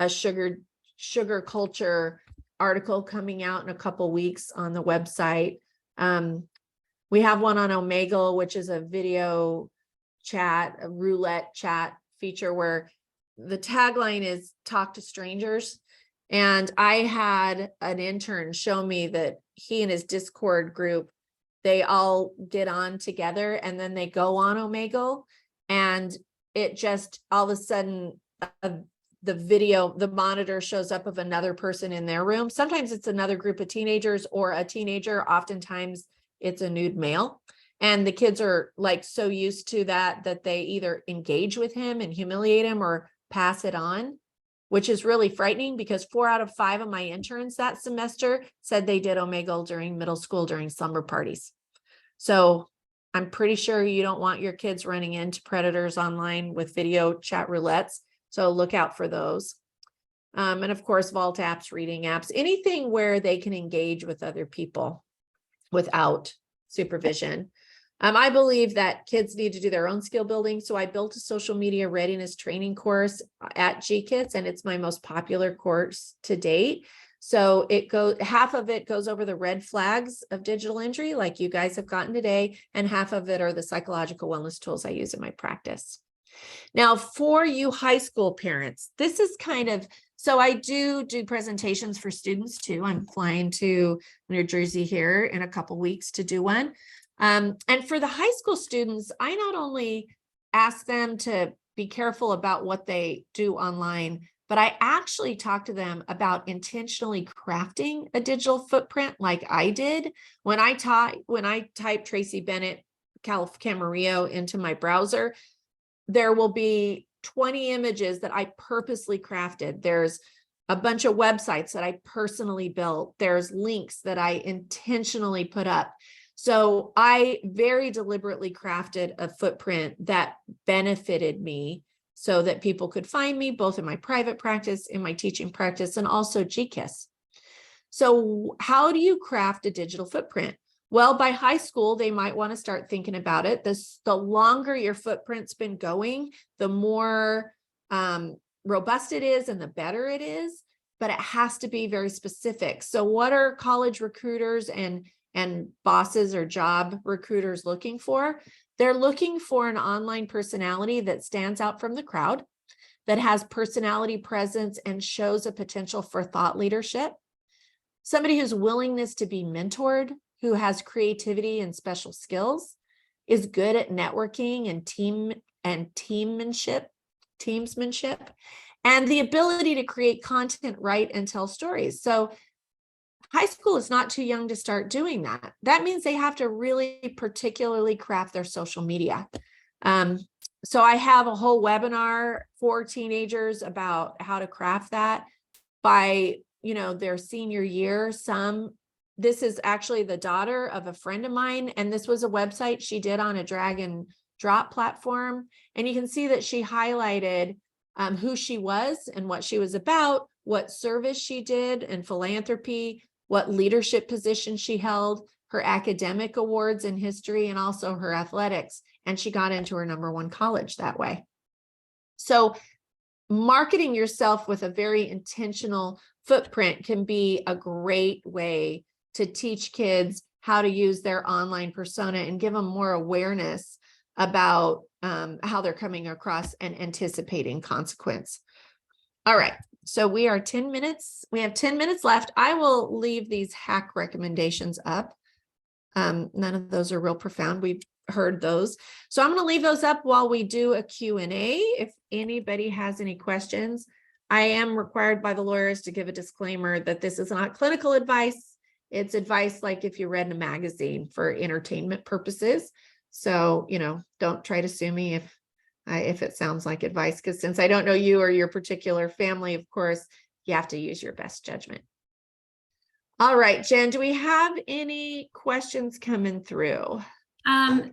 sugar culture article coming out in a couple weeks on the website. We have one on Omegle, which is a video chat, a roulette chat feature where the tagline is talk to strangers. And I had an intern show me that he and his Discord group, they all get on together and then they go on Omegle, and it just all of a sudden the monitor shows up of another person in their room. Sometimes it's another group of teenagers or a teenager. Oftentimes it's a nude male. And the kids are like so used to that they either engage with him and humiliate him or pass it on, which is really frightening because 4 out of 5 of my interns that semester said they did Omegle during middle school during slumber parties. So I'm pretty sure you don't want your kids running into predators online with video chat roulettes. So look out for those. And of course, vault apps, reading apps, anything where they can engage with other people without supervision. I believe that kids need to do their own skill building. So I built a social media readiness training course at GKIDS, and it's my most popular course to date. So half of it goes over the red flags of digital injury, like you guys have gotten today, and half of it are the psychological wellness tools I use in my practice. Now, for you high school parents, this is so I do presentations for students too. I'm flying to New Jersey here in a couple weeks to do one. And for the high school students, I not only ask them to be careful about what they do online, but I actually talk to them about intentionally crafting a digital footprint like I did. When I type Tracy Bennett Camarillo into my browser, there will be 20 images that I purposely crafted. There's a bunch of websites that I personally built. There's links that I intentionally put up. So I very deliberately crafted a footprint that benefited me so that people could find me both in my private practice, in my teaching practice, and also GKIS. So how do you craft a digital footprint? Well, by high school, they might want to start thinking about it. The longer your footprint's been going, the more robust it is and the better it is, but it has to be very specific. So what are college recruiters and bosses or job recruiters looking for? They're looking for an online personality that stands out from the crowd, that has personality presence and shows a potential for thought leadership. Somebody whose willingness to be mentored, who has creativity and special skills, is good at networking and teamsmanship, and the ability to create content, write, and tell stories. So high school is not too young to start doing that. That means they have to really particularly craft their social media. So I have a whole webinar for teenagers about how to craft that by, their senior year. This is actually the daughter of a friend of mine, and this was a website she did on a drag and drop platform. And you can see that she highlighted who she was and what she was about, what service she did and philanthropy, what leadership position she held, her academic awards in history, and also her athletics. And she got into her #1 college that way. So marketing yourself with a very intentional footprint can be a great way to teach kids how to use their online persona and give them more awareness about how they're coming across and anticipating consequence. All right. So we are 10 minutes. We have 10 minutes left. I will leave these hack recommendations up. None of those are real profound. We've heard those. So I'm going to leave those up while we do a Q&A. If anybody has any questions, I am required by the lawyers to give a disclaimer that this is not clinical advice. It's advice like if you read in a magazine for entertainment purposes. So, don't try to sue me if it sounds like advice, because since I don't know you or your particular family, of course, you have to use your best judgment. All right, Jen, do we have any questions coming through?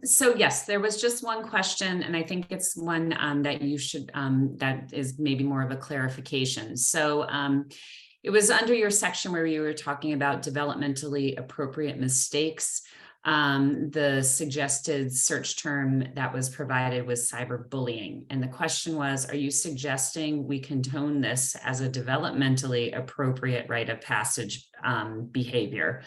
So yes, there was just one question, and I think it's one that you should, that is maybe more of a clarification. So it was under your section where you were talking about developmentally appropriate mistakes. The suggested search term that was provided was cyberbullying. And the question was, are you suggesting we condone this as a developmentally appropriate rite of passage behavior?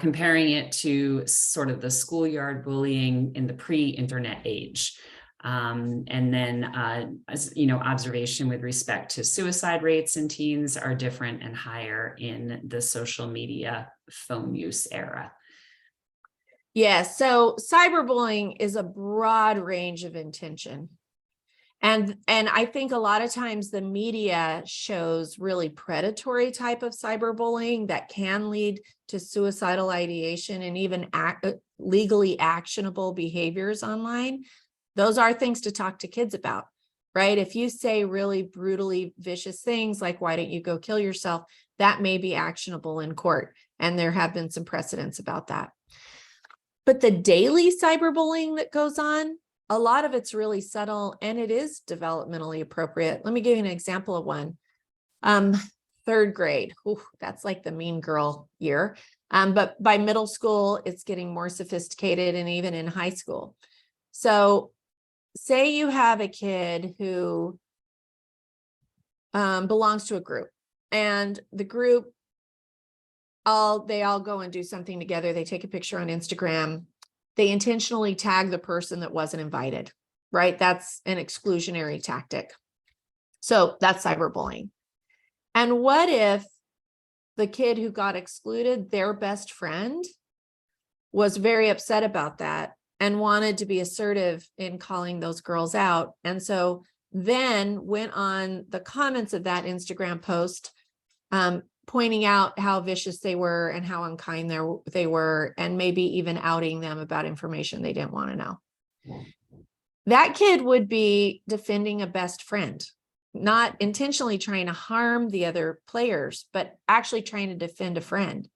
Comparing it to sort of the schoolyard bullying in the pre-internet age. And then, as you know, observation with respect to suicide rates in teens are different and higher in the social media phone use era. Yeah, so cyberbullying is a broad range of intention. And I think a lot of times the media shows really predatory type of cyberbullying that can lead to suicidal ideation and even legally actionable behaviors online. Those are things to talk to kids about, right? If you say really brutally vicious things like, why don't you go kill yourself? That may be actionable in court. And there have been some precedents about that. But the daily cyberbullying that goes on, a lot of it's really subtle and it is developmentally appropriate. Let me give you an example of one. Third grade, ooh, that's like the mean girl year. But by middle school, it's getting more sophisticated, and even in high school. So say you have a kid who belongs to a group, and the group, they all go and do something together. They take a picture on Instagram. They intentionally tag the person that wasn't invited, right? That's an exclusionary tactic. So that's cyberbullying. And what if the kid who got excluded, their best friend, was very upset about that and wanted to be assertive in calling those girls out? And so then went on the comments of that Instagram post, pointing out how vicious they were and how unkind they were, and maybe even outing them about information they didn't want to know. That kid would be defending a best friend, not intentionally trying to harm the other players, but actually trying to defend a friend.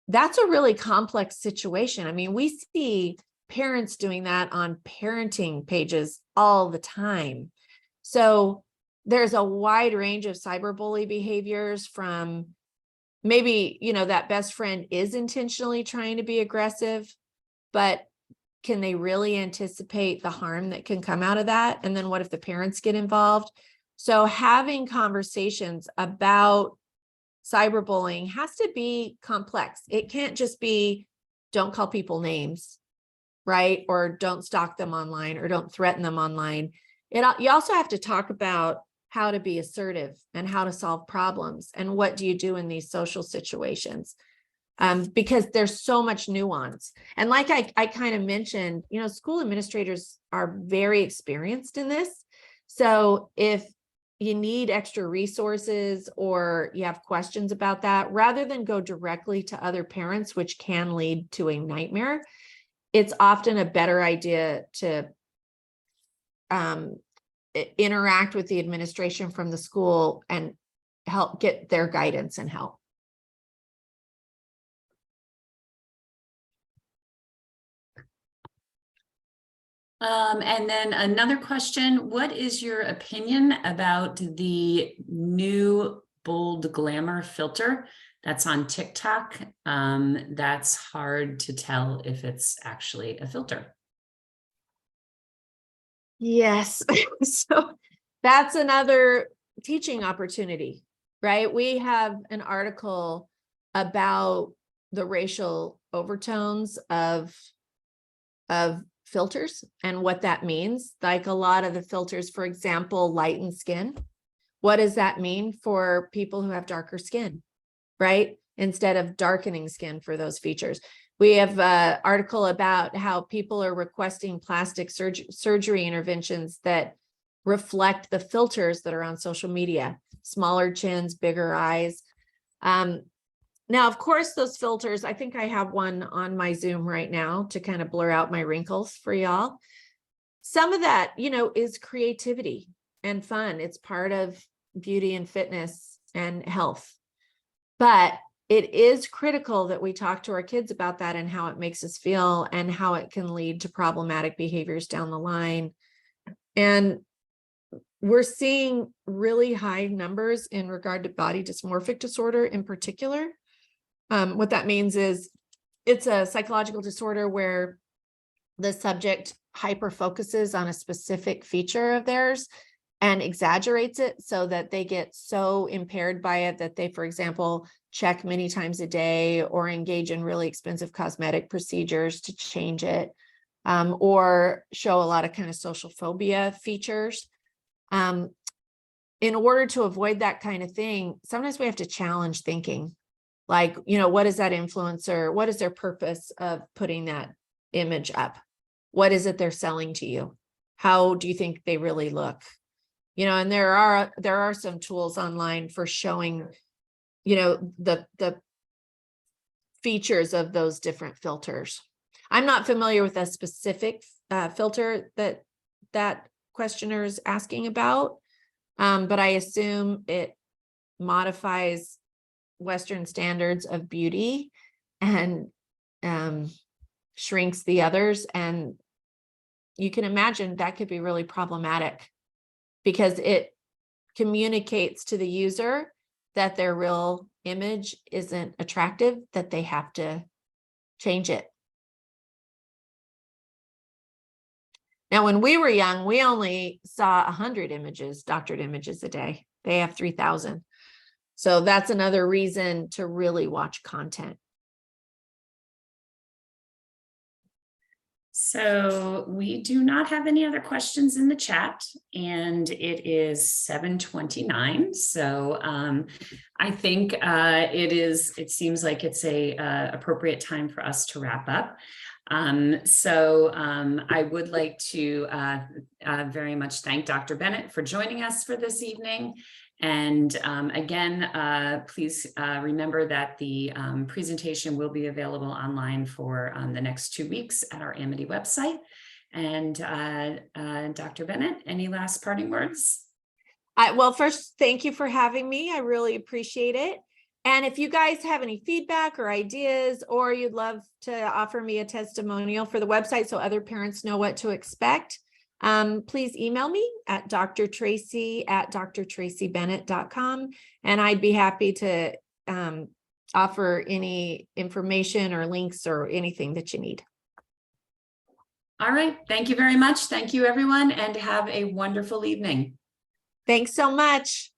That's a really complex situation. I mean, we see parents doing that on parenting pages all the time. So there's a wide range of cyberbully behaviors, from maybe, you know, that best friend is intentionally trying to be aggressive, but can they really anticipate the harm that can come out of that? And then what if the parents get involved? So having conversations about cyberbullying has to be complex. It can't just be, don't call people names, right? Or don't stalk them online, or don't threaten them online. You also have to talk about how to be assertive and how to solve problems, and what do you do in these social situations, because there's so much nuance. And like I kind of mentioned, you know, school administrators are very experienced in this. So if you need extra resources or you have questions about that, rather than go directly to other parents, which can lead to a nightmare, it's often a better idea to interact with the administration from the school and help get their guidance and help. And then another question, what is your opinion about the new bold glamour filter that's on TikTok? That's hard to tell if it's actually a filter. Yes. So that's another teaching opportunity, right? We have an article about the racial overtones of filters and what that means. Like a lot of the filters, for example, lighten skin. What does that mean for people who have darker skin, right? Instead of darkening skin for those features. We have an article about how people are requesting plastic surgery interventions that reflect the filters that are on social media, smaller chins, bigger eyes. Now, of course, those filters, I think I have one on my Zoom right now to kind of blur out my wrinkles for y'all. Some of that, you know, is creativity and fun. It's part of beauty and fitness and health. But it is critical that we talk to our kids about that and how it makes us feel and how it can lead to problematic behaviors down the line. And we're seeing really high numbers in regard to body dysmorphic disorder in particular. What that means is it's a psychological disorder where the subject hyper focuses on a specific feature of theirs and exaggerates it so that they get so impaired by it that they, for example, check many times a day or engage in really expensive cosmetic procedures to change it, or show a lot of kind of social phobia features. In order to avoid that kind of thing, sometimes we have to challenge thinking. Like, what is that influencer? What is their purpose of putting that image up? What is it they're selling to you? How do you think they really look? And there are some tools online for showing, the features of those different filters. I'm not familiar with a specific filter that questioner is asking about, but I assume it modifies Western standards of beauty and shrinks the others. And you can imagine that could be really problematic because it communicates to the user that their real image isn't attractive, that they have to change it. Now, when we were young, we only saw 100 images, doctored images a day. They have 3,000. So that's another reason to really watch content. So we do not have any other questions in the chat, and it is 7:29. So I think it seems like it's a appropriate time for us to wrap up. I would like to very much thank Dr. Bennett for joining us for this evening. And again, please remember that the presentation will be available online for the next 2 weeks at our Amity website. And Dr. Bennett, any last parting words? Well, first, thank you for having me. I really appreciate it. And if you guys have any feedback or ideas, or you'd love to offer me a testimonial for the website so other parents know what to expect, please email me at drtracy@drtracybennett.com, and I'd be happy to offer any information or links or anything that you need. All right. Thank you very much. Thank you, everyone, and have a wonderful evening. Thanks so much.